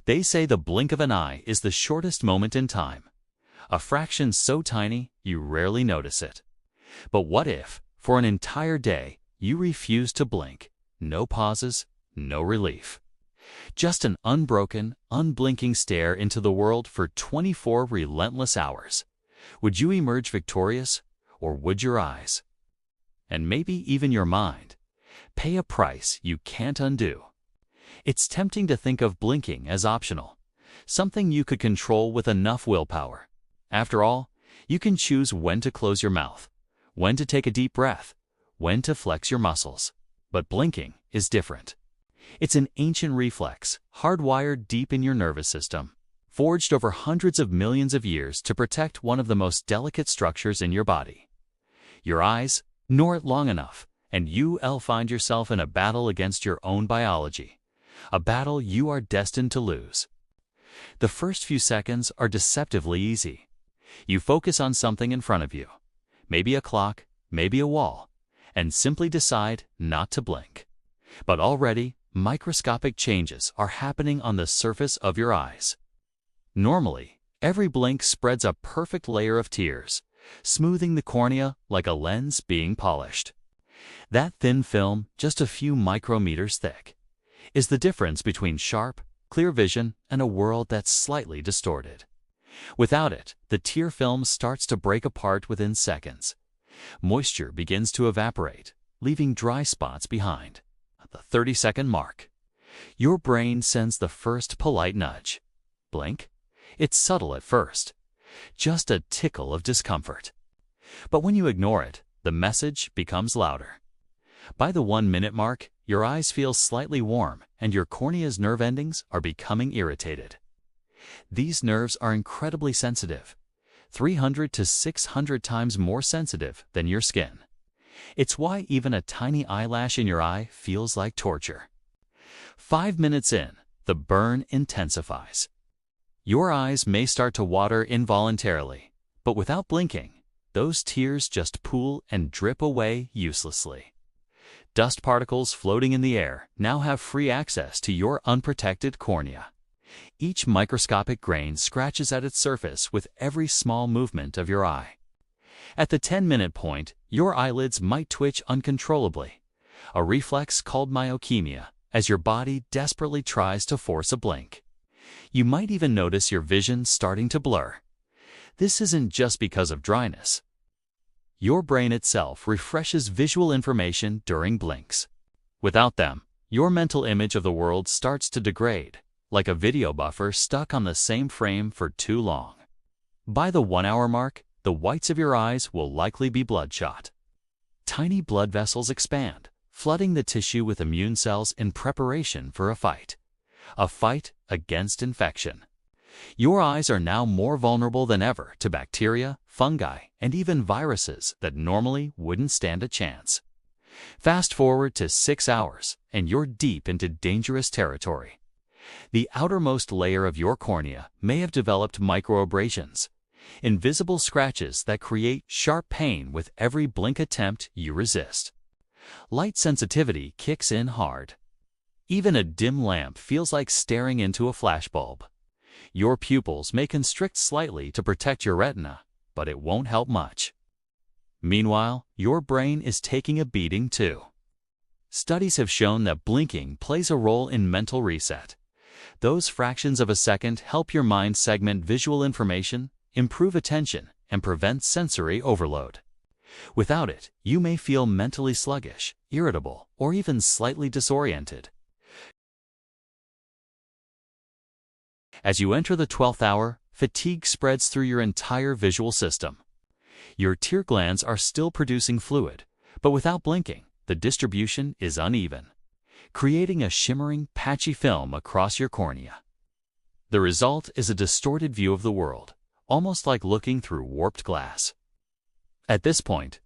They say the blink of an eye is the shortest moment in time, a fraction so tiny you rarely notice it. But what if, for an entire day, you refuse to blink? No pauses, no relief. Just an unbroken, unblinking stare into the world for 24 relentless hours. Would you emerge victorious, or would your eyes, and maybe even your mind, pay a price you can't undo? It's tempting to think of blinking as optional, something you could control with enough willpower. After all, you can choose when to close your mouth, when to take a deep breath, when to flex your muscles. But blinking is different. It's an ancient reflex, hardwired deep in your nervous system, forged over hundreds of millions of years to protect one of the most delicate structures in your body. Your eyes. Ignore it long enough, and you'll find yourself in a battle against your own biology, a battle you are destined to lose. The first few seconds are deceptively easy. You focus on something in front of you, maybe a clock, maybe a wall, and simply decide not to blink. But already, microscopic changes are happening on the surface of your eyes. Normally, every blink spreads a perfect layer of tears, smoothing the cornea like a lens being polished. That thin film, just a few micrometers thick, is the difference between sharp, clear vision and a world that's slightly distorted. Without it, the tear film starts to break apart within seconds. Moisture begins to evaporate, leaving dry spots behind. At the 30-second mark, your brain sends the first polite nudge. Blink? It's subtle at first, just a tickle of discomfort. But when you ignore it, the message becomes louder. By the 1-minute mark, your eyes feel slightly warm and your cornea's nerve endings are becoming irritated. These nerves are incredibly sensitive, 300 to 600 times more sensitive than your skin. It's why even a tiny eyelash in your eye feels like torture. 5 minutes in, the burn intensifies. Your eyes may start to water involuntarily, but without blinking, those tears just pool and drip away uselessly. Dust particles floating in the air now have free access to your unprotected cornea. Each microscopic grain scratches at its surface with every small movement of your eye. At the 10-minute point, your eyelids might twitch uncontrollably, a reflex called myokemia, as your body desperately tries to force a blink. You might even notice your vision starting to blur. This isn't just because of dryness. Your brain itself refreshes visual information during blinks. Without them, your mental image of the world starts to degrade, like a video buffer stuck on the same frame for too long. By the 1-hour mark, the whites of your eyes will likely be bloodshot. Tiny blood vessels expand, flooding the tissue with immune cells in preparation for a fight against infection. Your eyes are now more vulnerable than ever to bacteria, fungi, and even viruses that normally wouldn't stand a chance. Fast forward to 6 hours, and you're deep into dangerous territory. The outermost layer of your cornea may have developed microabrasions, invisible scratches that create sharp pain with every blink attempt you resist. Light sensitivity kicks in hard. Even a dim lamp feels like staring into a flashbulb. Your pupils may constrict slightly to protect your retina, but it won't help much. Meanwhile, your brain is taking a beating too. Studies have shown that blinking plays a role in mental reset. Those fractions of a second help your mind segment visual information, improve attention, and prevent sensory overload. Without it, you may feel mentally sluggish, irritable, or even slightly disoriented. As you enter the 12th hour, fatigue spreads through your entire visual system. Your tear glands are still producing fluid, but without blinking, the distribution is uneven, creating a shimmering, patchy film across your cornea. The result is a distorted view of the world, almost like looking through warped glass. At this point,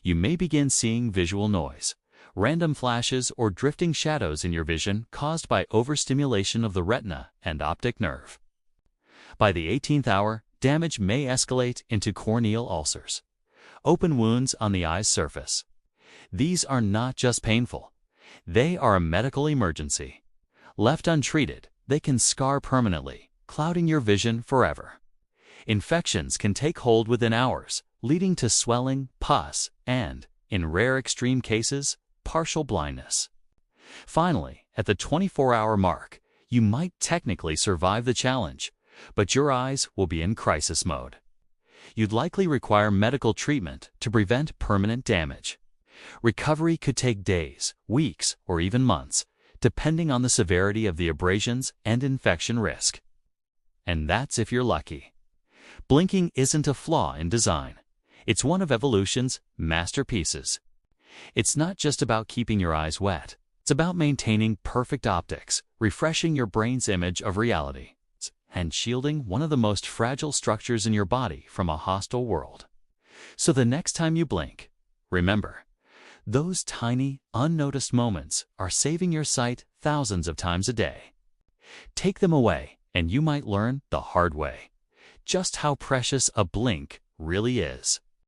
you may begin seeing visual noise, random flashes or drifting shadows in your vision caused by overstimulation of the retina and optic nerve. By the 18th hour, damage may escalate into corneal ulcers, open wounds on the eye's surface. These are not just painful, they are a medical emergency. Left untreated, they can scar permanently, clouding your vision forever. Infections can take hold within hours, leading to swelling, pus, and, in rare extreme cases, partial blindness. Finally, at the 24-hour mark, you might technically survive the challenge, but your eyes will be in crisis mode. You'd likely require medical treatment to prevent permanent damage. Recovery could take days, weeks, or even months, depending on the severity of the abrasions and infection risk. And that's if you're lucky. Blinking isn't a flaw in design. It's one of evolution's masterpieces. It's not just about keeping your eyes wet. It's about maintaining perfect optics, refreshing your brain's image of reality, and shielding one of the most fragile structures in your body from a hostile world. So the next time you blink, remember, those tiny, unnoticed moments are saving your sight thousands of times a day. Take them away, and you might learn the hard way just how precious a blink really is.